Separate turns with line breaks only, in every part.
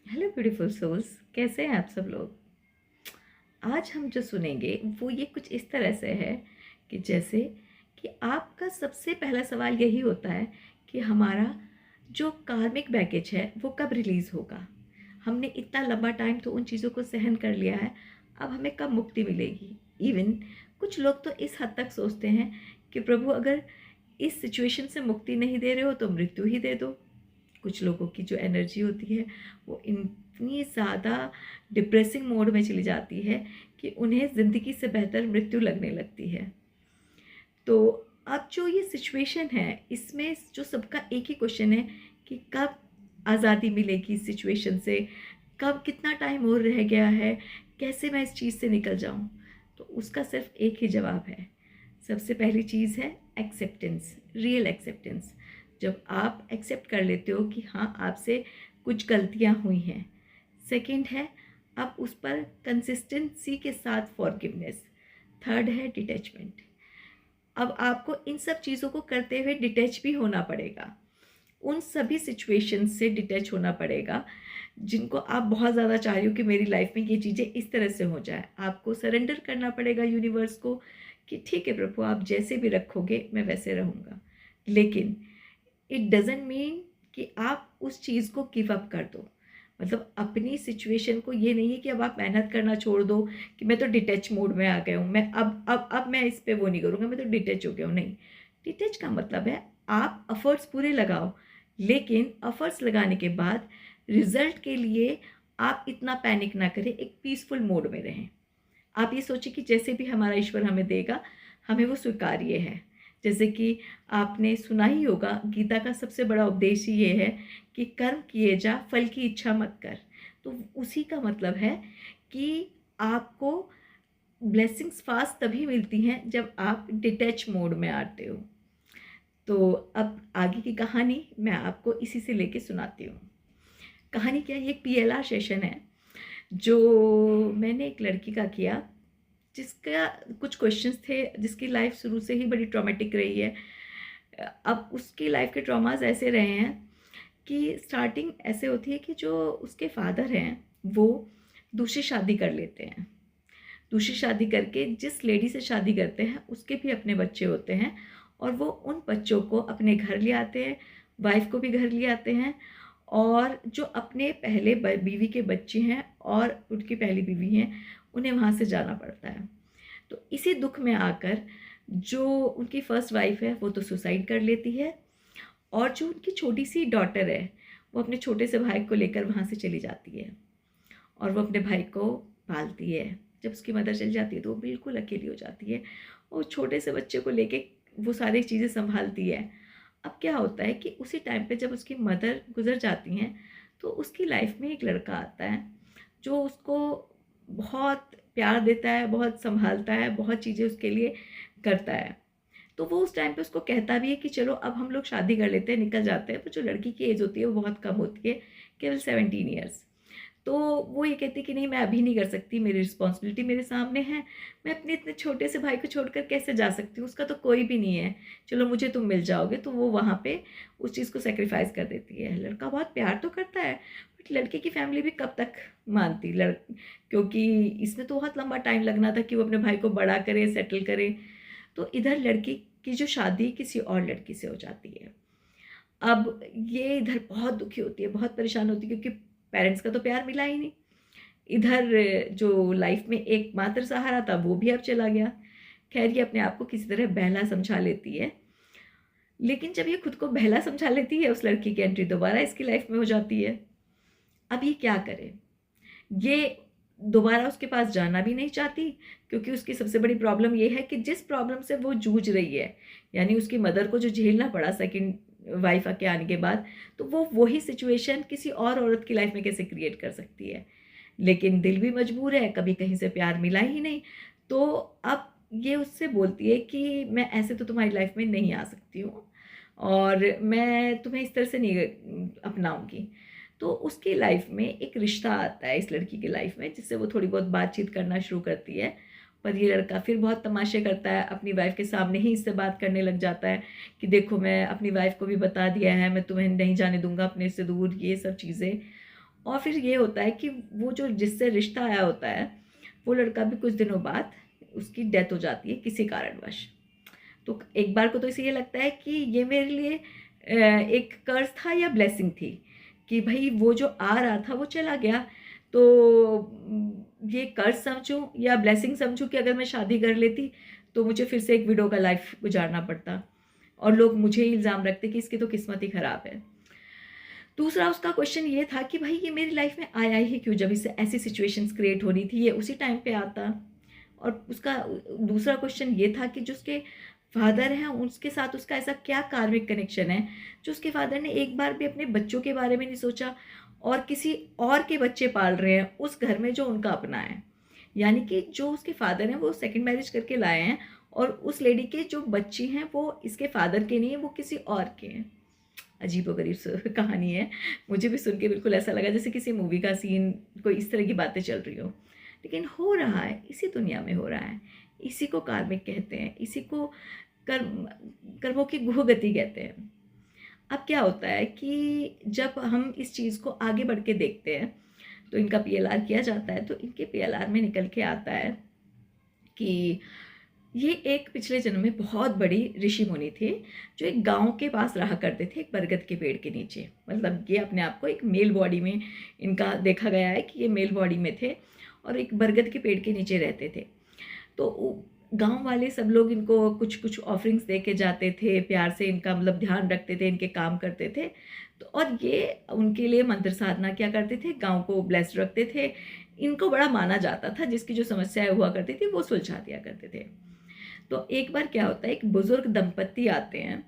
Hello beautiful souls, कैसे हैं आप सब लोग। आज हम जो सुनेंगे वो ये कुछ इस तरह से है कि जैसे कि आपका सबसे पहला सवाल यही होता है कि हमारा जो कार्मिक बैगेज है वो कब रिलीज़ होगा। हमने इतना लंबा टाइम तो उन चीज़ों को सहन कर लिया है, अब हमें कब मुक्ति मिलेगी। इवन कुछ लोग तो इस हद तक सोचते हैं कि प्रभु अगर इस सिचुएशन से मुक्ति नहीं दे रहे हो तो मृत्यु ही दे दो। कुछ लोगों की जो एनर्जी होती है वो इतनी ज़्यादा डिप्रेसिंग मोड में चली जाती है कि उन्हें ज़िंदगी से बेहतर मृत्यु लगने लगती है। तो अब जो ये सिचुएशन है इसमें जो सबका एक ही क्वेश्चन है कि कब आज़ादी मिलेगी इस सिचुएशन से, कब कितना टाइम और रह गया है, कैसे मैं इस चीज़ से निकल जाऊं। तो उसका सिर्फ एक ही जवाब है। सबसे पहली चीज़ है एक्सेप्टेंस, रियल एक्सेप्टेंस। जब आप एक्सेप्ट कर लेते हो कि हाँ आपसे कुछ गलतियाँ हुई हैं। सेकंड है अब उस पर कंसिस्टेंसी के साथ फॉरगिवनेस। थर्ड है डिटैचमेंट। अब आपको इन सब चीज़ों को करते हुए डिटैच भी होना पड़ेगा, उन सभी सिचुएशंस से डिटैच होना पड़ेगा जिनको आप बहुत ज़्यादा चाह रहे हो कि मेरी लाइफ में ये चीज़ें इस तरह से हो जाए। आपको सरेंडर करना पड़ेगा यूनिवर्स को कि ठीक है प्रभु, आप जैसे भी रखोगे मैं वैसे रहूँगा। लेकिन इट डजेंट मीन कि आप उस चीज़ को गिव अप कर दो। मतलब अपनी सिचुएशन को ये नहीं है कि अब आप मेहनत करना छोड़ दो कि मैं तो डिटैच मोड में आ गया हूँ, मैं अब मैं इस पे वो नहीं करूँगा, मैं तो डिटैच हो गया हूँ। नहीं, डिटैच का मतलब है आप एफर्ट्स पूरे लगाओ, लेकिन एफर्ट्स लगाने के बाद रिजल्ट के लिए आप इतना पैनिक ना करें, एक पीसफुल मोड में रहें। आप ये सोचिए कि जैसे भी हमारा ईश्वर हमें देगा हमें वो स्वीकार्य है। जैसे कि आपने सुना ही होगा, गीता का सबसे बड़ा उपदेश ये है कि कर्म किए जा, फल की इच्छा मत कर। तो उसी का मतलब है कि आपको ब्लेसिंग्स फास्ट तभी मिलती हैं जब आप डिटैच मोड में आते हो। तो अब आगे की कहानी मैं आपको इसी से लेके सुनाती हूँ। कहानी क्या है, ये एक पीएलआर सेशन है जो मैंने एक लड़की का किया जिसका कुछ क्वेश्चंस थे, जिसकी लाइफ शुरू से ही बड़ी ट्रॉमेटिक रही है। अब उसकी लाइफ के ट्रॉमास ऐसे रहे हैं कि स्टार्टिंग ऐसे होती है कि जो उसके फादर हैं वो दूसरी शादी कर लेते हैं। दूसरी शादी करके जिस लेडी से शादी करते हैं उसके भी अपने बच्चे होते हैं और वो उन बच्चों को अपने घर ले आते हैं, वाइफ को भी घर ले आते हैं। और जो अपने पहले बीवी के बच्चे हैं और उनकी पहली बीवी हैं उन्हें वहाँ से जाना पड़ता है। तो इसी दुख में आकर जो उनकी फर्स्ट वाइफ है वो तो सुसाइड कर लेती है और जो उनकी छोटी सी डॉटर है वो अपने छोटे से भाई को लेकर वहाँ से चली जाती है और वो अपने भाई को पालती है। जब उसकी मदर चली जाती है तो वो बिल्कुल अकेली हो जाती है और छोटे से बच्चे को लेके वो सारी चीज़ें संभालती है। अब क्या होता है कि उसी टाइम पे जब उसकी मदर गुजर जाती हैं तो उसकी लाइफ में एक लड़का आता है जो उसको बहुत प्यार देता है, बहुत संभालता है, बहुत चीज़ें उसके लिए करता है। तो वो उस टाइम पे उसको कहता भी है कि चलो अब हम लोग शादी कर लेते हैं, निकल जाते हैं। पर जो लड़की की एज होती है वो बहुत कम होती है, केवल 17 ईयर्स। तो वो ये कहती कि नहीं मैं अभी नहीं कर सकती, मेरी रिस्पॉन्सिबिलिटी मेरे सामने है, मैं अपने इतने छोटे से भाई को छोड़कर कैसे जा सकती हूँ, उसका तो कोई भी नहीं है, चलो मुझे तुम मिल जाओगे। तो वो वहाँ पे उस चीज़ को सेक्रीफाइस कर देती है। लड़का बहुत प्यार तो करता है बट लड़के की फैमिली भी कब तक मानती क्योंकि इसमें तो बहुत लंबा टाइम लगना था कि वो अपने भाई को बड़ा करे, सेटल करे। तो इधर लड़की की जो शादी किसी और लड़की से हो जाती है। अब ये इधर बहुत दुखी होती है, बहुत परेशान होती है क्योंकि पेरेंट्स का तो प्यार मिला ही नहीं। इधर जो लाइफ में एकमात्र सहारा था वो भी अब चला गया। खैर ये अपने आप को किसी तरह बहला समझा लेती है, लेकिन जब ये खुद को बहला समझा लेती है उस लड़की की एंट्री दोबारा इसकी लाइफ में हो जाती है। अब ये क्या करे, ये दोबारा उसके पास जाना भी नहीं चाहती क्योंकि उसकी सबसे बड़ी प्रॉब्लम ये है कि जिस प्रॉब्लम से वो जूझ रही है, यानी उसकी मदर को जो झेलना पड़ा सेकंड वाइफ के आने के बाद, तो वो वही सिचुएशन किसी और औरत की लाइफ में कैसे क्रिएट कर सकती है। लेकिन दिल भी मजबूर है, कभी कहीं से प्यार मिला ही नहीं। तो अब ये उससे बोलती है कि मैं ऐसे तो तुम्हारी लाइफ में नहीं आ सकती हूँ और मैं तुम्हें इस तरह से नहीं अपनाऊंगी। तो उसकी लाइफ में एक रिश्ता आता है इस लड़की की लाइफ में जिससे वो थोड़ी बहुत बातचीत करना शुरू करती है। पर ये लड़का फिर बहुत तमाशे करता है, अपनी वाइफ के सामने ही इससे बात करने लग जाता है कि देखो मैं अपनी वाइफ को भी बता दिया है, मैं तुम्हें नहीं जाने दूंगा अपने से दूर, ये सब चीज़ें। और फिर ये होता है कि वो जो जिससे रिश्ता आया होता है वो लड़का भी कुछ दिनों बाद उसकी डेथ हो जाती है किसी कारणवश। तो एक बार को तो इसे ये लगता है कि ये मेरे लिए एक कर्ज था या ब्लेसिंग थी, कि भाई वो जो आ रहा था वो चला गया, तो ये कर्ज समझूं या ब्लेसिंग समझूं कि अगर मैं शादी कर लेती तो मुझे फिर से एक विडो का लाइफ गुजारना पड़ता और लोग मुझे ही इल्ज़ाम रखते कि इसकी तो किस्मत ही ख़राब है। दूसरा उसका क्वेश्चन ये था कि भाई ये मेरी लाइफ में आया ही क्यों, जब इससे ऐसी सिचुएशंस क्रिएट हो रही थी ये उसी टाइम पे आता। और उसका दूसरा क्वेश्चन ये था कि जो उसके फादर हैं उसके साथ उसका ऐसा क्या कार्मिक कनेक्शन है जो उसके फादर ने एक बार भी अपने बच्चों के बारे में नहीं सोचा और किसी और के बच्चे पाल रहे हैं उस घर में जो उनका अपना है। यानी कि जो उसके फादर हैं वो सेकंड मैरिज करके लाए हैं और उस लेडी के जो बच्चे हैं वो इसके फादर के नहीं है, वो किसी और के हैं। अजीबोगरीब कहानी है। मुझे भी सुन के बिल्कुल ऐसा लगा जैसे किसी मूवी का सीन, कोई इस तरह की बातें चल रही हो, लेकिन हो रहा है, इसी दुनिया में हो रहा है। इसी को कार्मिक कहते हैं, इसी को कर्मों की गुह गति कहते हैं। अब क्या होता है कि जब हम इस चीज़ को आगे बढ़ के देखते हैं तो इनका पीएलआर किया जाता है, तो इनके पीएलआर में निकल के आता है कि ये एक पिछले जन्म में बहुत बड़ी ऋषि मुनि थे जो एक गांव के पास रहा करते थे, एक बरगद के पेड़ के नीचे। मतलब ये अपने आप को एक मेल बॉडी में इनका देखा गया है कि ये मेल बॉडी में थे और एक बरगद के पेड़ के नीचे रहते थे। तो गांव वाले सब लोग इनको कुछ कुछ ऑफरिंग्स दे के जाते थे, प्यार से इनका मतलब ध्यान रखते थे, इनके काम करते थे। तो और ये उनके लिए मंत्र साधना क्या करते थे, गांव को ब्लेस्ड रखते थे। इनको बड़ा माना जाता था, जिसकी जो समस्याएं हुआ करती थी वो सुलझा दिया करते थे। तो एक बार क्या होता है, एक बुजुर्ग दंपत्ति आते हैं,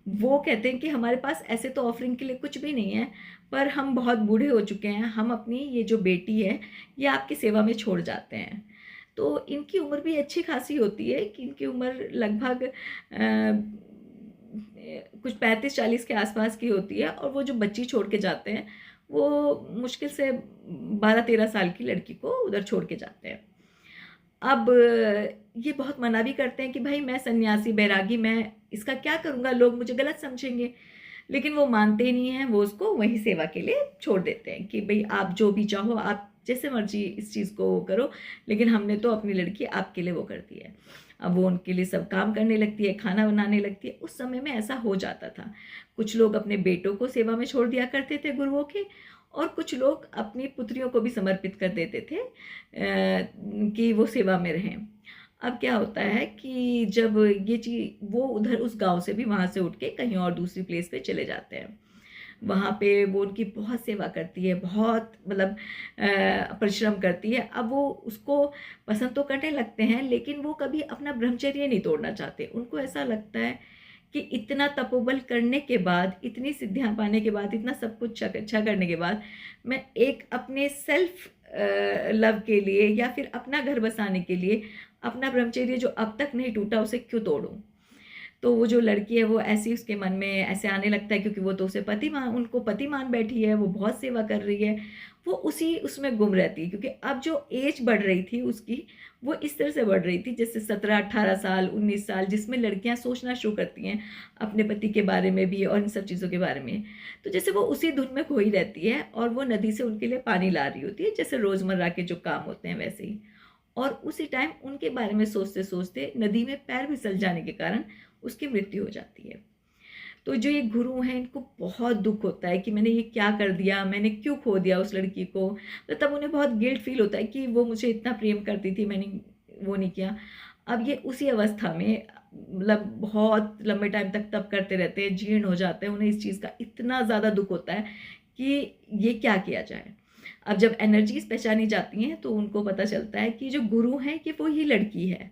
वो कहते हैं कि हमारे पास ऐसे तो ऑफरिंग के लिए कुछ भी नहीं है, पर हम बहुत बूढ़े हो चुके हैं, हम अपनी ये जो बेटी है ये आपकी सेवा में छोड़ जाते हैं। तो इनकी उम्र भी अच्छी खासी होती है कि इनकी उम्र लगभग कुछ 35-40 के आसपास की होती है और वो जो बच्ची छोड़ के जाते हैं वो मुश्किल से 12-13 साल की लड़की को उधर छोड़ के जाते हैं। अब ये बहुत मना भी करते हैं कि भाई मैं सन्यासी बैरागी, मैं इसका क्या करूँगा, लोग मुझे गलत समझेंगे। लेकिन वो मानते ही नहीं हैं, वो उसको वही सेवा के लिए छोड़ देते हैं कि भाई आप जो भी चाहो, आप जैसे मर्जी इस चीज़ को करो, लेकिन हमने तो अपनी लड़की आपके लिए वो कर दी है। अब वो उनके लिए सब काम करने लगती है, खाना बनाने लगती है। उस समय में ऐसा हो जाता था, कुछ लोग अपने बेटों को सेवा में छोड़ दिया करते थे गुरुओं के, और कुछ लोग अपनी पुत्रियों को भी समर्पित कर देते थे कि वो सेवा में रहें। अब क्या होता है कि जब ये चीज़ वो उधर उस गांव से भी वहाँ से उठ के कहीं और दूसरी प्लेस पे चले जाते हैं। वहाँ पे वो उनकी बहुत सेवा करती है, बहुत मतलब परिश्रम करती है। अब वो उसको पसंद तो करने लगते हैं, लेकिन वो कभी अपना ब्रह्मचर्य नहीं तोड़ना चाहते। उनको ऐसा लगता है कि इतना तपोबल करने के बाद, इतनी सिद्धियां पाने के बाद, इतना सब कुछ अच्छा करने के बाद, मैं एक अपने सेल्फ लव के लिए या फिर अपना घर बसाने के लिए अपना ब्रह्मचर्य जो अब तक नहीं टूटा उसे क्यों तोड़ूं। तो वो जो लड़की है वो ऐसी उसके मन में ऐसे आने लगता है, क्योंकि वो तो उसे पति मान, उनको पति मान बैठी है, वो बहुत सेवा कर रही है, वो उसी उसमें गुम रहती है। क्योंकि अब जो एज बढ़ रही थी उसकी, वो इस तरह से बढ़ रही थी जैसे 17-18 साल 19 साल, जिसमें लड़कियां सोचना शुरू करती हैं अपने पति के बारे में भी और इन सब चीज़ों के बारे में। तो जैसे वो उसी धुन में खोई रहती है और वो नदी से उनके लिए पानी ला रही होती है, जैसे रोज़मर्रा के जो काम होते हैं वैसे ही। और उसी टाइम उनके बारे में सोचते सोचते नदी में पैर फिसल जाने के कारण उसकी मृत्यु हो जाती है। तो जो ये गुरु हैं इनको बहुत दुख होता है कि मैंने ये क्या कर दिया, मैंने क्यों खो दिया उस लड़की को। तो तब उन्हें बहुत गिल्ट फील होता है कि वो मुझे इतना प्रेम करती थी, मैंने वो नहीं किया। अब ये उसी अवस्था में मतलब बहुत लंबे टाइम तक तप करते रहते हैं, जीर्ण हो जाते हैं, उन्हें इस चीज़ का इतना ज़्यादा दुख होता है कि ये क्या किया जाए। अब जब एनर्जीज पहचानी जाती हैं तो उनको पता चलता है कि जो गुरु हैं कि वो ही लड़की है,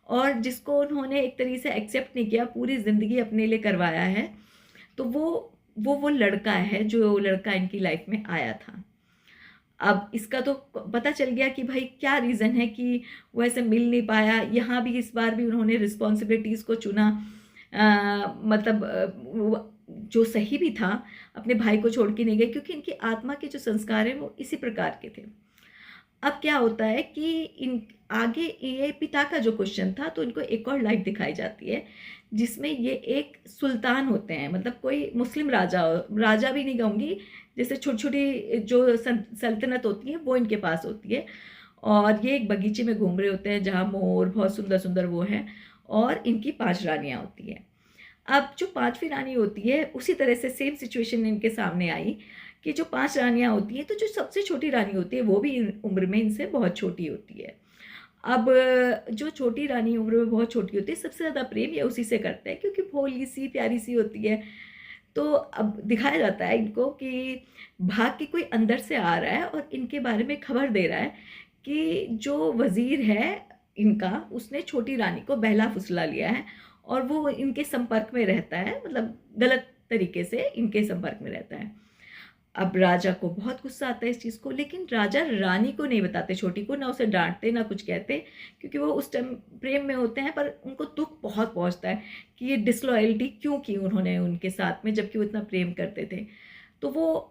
और जिसको उन्होंने एक तरीके से एक्सेप्ट नहीं किया, पूरी ज़िंदगी अपने लिए करवाया है, तो वो लड़का है जो लड़का इनकी लाइफ में आया था। अब इसका तो पता चल गया कि भाई क्या रीज़न है कि वो ऐसे मिल नहीं पाया। यहाँ भी इस बार भी उन्होंने रिस्पॉन्सिबिलिटीज़ को चुना, मतलब जो सही भी था, अपने भाई को छोड़ के नहीं गए, क्योंकि इनकी आत्मा के जो संस्कार हैं वो इसी प्रकार के थे। अब क्या होता है कि इन आगे ये पिता का जो क्वेश्चन था, तो इनको एक और लाइफ दिखाई जाती है जिसमें ये एक सुल्तान होते हैं, मतलब कोई मुस्लिम राजा, राजा भी नहीं कहूँगी, जैसे छोटी छोटी जो सल्तनत होती है वो इनके पास होती है। और ये एक बगीचे में घूम रहे होते हैं जहाँ मोर बहुत सुंदर सुंदर वो हैं, और इनकी 5 रानियाँ होती हैं। अब जो 5वीं रानी होती है, उसी तरह से सेम सिचुएशन इनके सामने आई कि जो 5 रानियाँ होती हैं, तो जो सबसे छोटी रानी होती है वो भी उम्र में इनसे बहुत छोटी होती है। अब जो छोटी रानी उम्र में बहुत छोटी होती है, सबसे ज़्यादा प्रेम ये उसी से करते हैं क्योंकि भोली सी प्यारी सी होती है। तो अब दिखाया जाता है इनको कि भाग के कोई अंदर से आ रहा है और इनके बारे में खबर दे रहा है कि जो वज़ीर है इनका, उसने छोटी रानी को बहला फुसला लिया है और वो इनके संपर्क में रहता है, मतलब गलत तरीके से इनके संपर्क में रहता है। अब राजा को बहुत गुस्सा आता है इस चीज़ को, लेकिन राजा रानी को नहीं बताते, छोटी को, ना उसे डांटते ना कुछ कहते, क्योंकि वो उस टाइम प्रेम में होते हैं। पर उनको दुख बहुत पहुंचता है कि ये डिसलॉयल्टी क्यों की उन्होंने उनके साथ में, जबकि वो इतना प्रेम करते थे। तो वो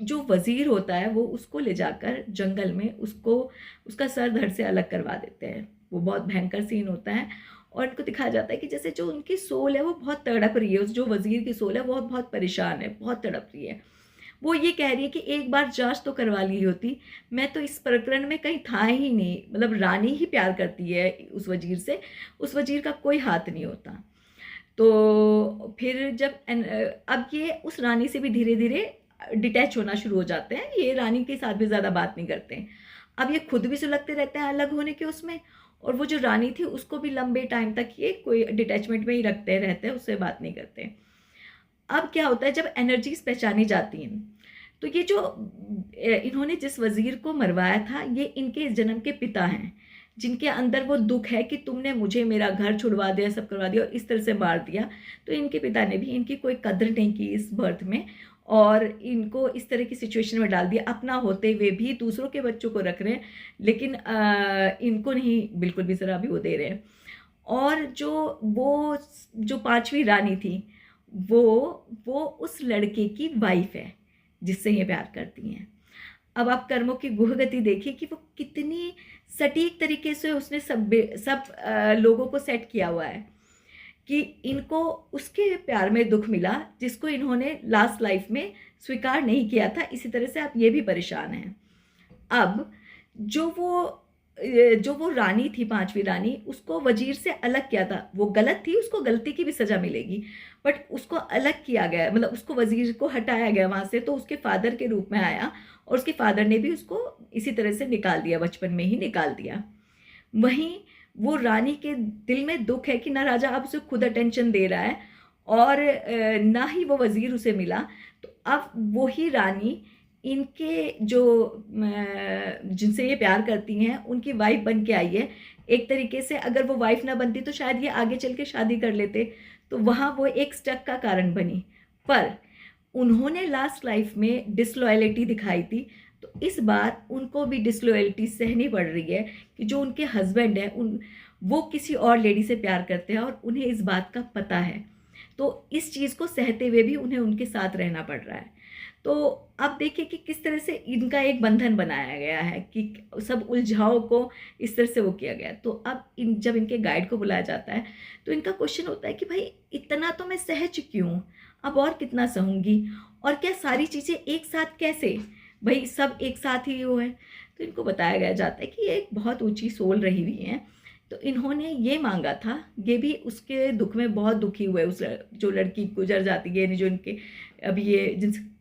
जो वज़ीर होता है वो उसको ले जाकर जंगल में उसको उसका सर धड़ से अलग करवा देते हैं। वो बहुत भयंकर सीन होता है और इनको दिखाया जाता है कि जैसे जो उनकी सोल है वो बहुत तड़प रही है, उस जो वज़ीर की सोल है वो बहुत परेशान है, बहुत तड़प रही है। वो ये कह रही है कि एक बार जांच तो करवा ली होती, मैं तो इस प्रकरण में कहीं था ही नहीं, मतलब रानी ही प्यार करती है उस वज़ीर से, उस वज़ीर का कोई हाथ नहीं होता। तो फिर जब अब ये उस रानी से भी धीरे धीरे डिटैच होना शुरू हो जाते हैं, ये रानी के साथ भी ज़्यादा बात नहीं करते हैं। अब ये खुद भी सुलगते रहते हैं अलग होने के उसमें, और वो जो रानी थी उसको भी लंबे टाइम तक ये कोई डिटैचमेंट में ही रखते रहते हैं, उससे बात नहीं करते। अब क्या होता है, जब एनर्जीज पहचानी जाती हैं, तो ये जो इन्होंने जिस वज़ीर को मरवाया था, ये इनके जन्म के पिता हैं, जिनके अंदर वो दुख है कि तुमने मुझे मेरा घर छुड़वा दिया, सब करवा दिया और इस तरह से मार दिया। तो इनके पिता ने भी इनकी कोई कदर नहीं की इस बर्थ में, और इनको इस तरह की सिचुएशन में डाल दिया। अपना होते हुए भी दूसरों के बच्चों को रख रहे हैं, लेकिन इनको नहीं बिल्कुल भी ज़रा भी वो दे रहे हैं। और जो 5वीं रानी थी, वो उस लड़के की वाइफ है जिससे ये प्यार करती हैं। अब आप कर्मों की गुह गति देखिए कि वो कितनी सटीक तरीके से उसने सब लोगों को सेट किया हुआ है कि इनको उसके प्यार में दुख मिला जिसको इन्होंने लास्ट लाइफ में स्वीकार नहीं किया था। इसी तरह से आप ये भी परेशान हैं। अब जो वो रानी थी, 5वीं रानी, उसको वजीर से अलग किया था। वो गलत थी, उसको गलती की भी सज़ा मिलेगी, बट उसको अलग किया गया, मतलब उसको वजीर को हटाया गया वहाँ से, तो उसके फादर के रूप में आया और उसके फादर ने भी उसको इसी तरह से निकाल दिया, बचपन में ही निकाल दिया। वहीं वो रानी के दिल में दुख है कि ना राजा अब उसे खुद अटेंशन दे रहा है और ना ही वो वज़ीर उसे मिला। तो अब वही रानी इनके जो जिनसे ये प्यार करती हैं उनकी वाइफ बन के आई है। एक तरीके से अगर वो वाइफ ना बनती तो शायद ये आगे चल के शादी कर लेते, तो वहाँ वो एक स्टक का कारण बनी। पर उन्होंने लास्ट लाइफ में डिसलॉयलिटी दिखाई थी, तो इस बार उनको भी डिसलॉयलिटी सहनी पड़ रही है कि जो उनके हस्बैंड हैं वो किसी और लेडी से प्यार करते हैं और उन्हें इस बात का पता है। तो इस चीज़ को सहते हुए भी उन्हें उनके साथ रहना पड़ रहा है। तो अब देखिए कि किस तरह से इनका एक बंधन बनाया गया है कि सब उलझाव को इस तरह से वो किया गया। तो अब जब इनके गाइड को बुलाया जाता है तो इनका क्वेश्चन होता है कि भाई इतना तो मैं सह चुकी हूँ, अब और कितना सहूँगी, और क्या सारी चीज़ें एक साथ कैसे, भाई सब एक साथ ही वो है। तो इनको बताया गया जाता है कि ये एक बहुत ऊंची सोल रही हुई हैं, तो इन्होंने ये मांगा था, ये भी उसके दुख में बहुत दुखी हुए, उस जो लड़की गुजर जाती है, यानी जो इनके अभी ये जिनसे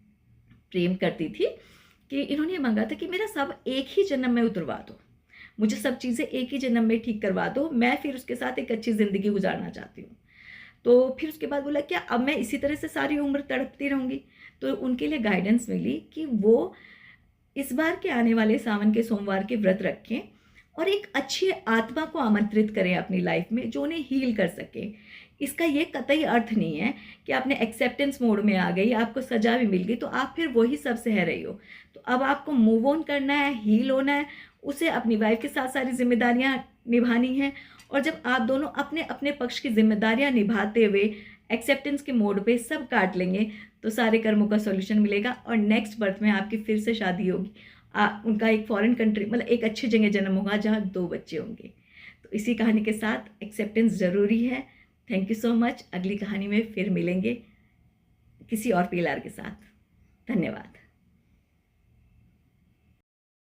प्रेम करती थी, कि इन्होंने मांगा था कि मेरा सब एक ही जन्म में उतरवा दो, मुझे सब चीज़ें एक ही जन्म में ठीक करवा दो, मैं फिर उसके साथ एक अच्छी ज़िंदगी गुजारना चाहती हूँ। तो फिर उसके बाद बोला क्या अब मैं इसी तरह से सारी उम्र तड़पती रहूँगी। तो उनके लिए गाइडेंस मिली कि वो इस बार के आने वाले सावन के सोमवार के व्रत रखें और एक अच्छी आत्मा को आमंत्रित करें अपनी लाइफ में जो उन्हें हील कर सके। इसका ये कतई अर्थ नहीं है कि आपने एक्सेप्टेंस मोड में आ गई, आपको सजा भी मिल गई तो आप फिर वही सब सह रही हो। तो अब आपको मूव ऑन करना है, हील होना है, उसे अपनी वाइफ के साथ सारी जिम्मेदारियां निभानी हैं। और जब आप दोनों अपने अपने पक्ष की जिम्मेदारियां निभाते हुए एक्सेप्टेंस के मोड पे सब काट लेंगे तो सारे कर्मों का सॉल्यूशन मिलेगा और नेक्स्ट बर्थ में आपकी फिर से शादी होगी, उनका एक फॉरेन कंट्री मतलब एक अच्छी जगह जन्म होगा जहाँ 2 बच्चे होंगे। तो इसी कहानी के साथ एक्सेप्टेंस ज़रूरी है। Thank you so much. अगली कहानी में फिर मिलेंगे किसी और पीलार के साथ। धन्यवाद।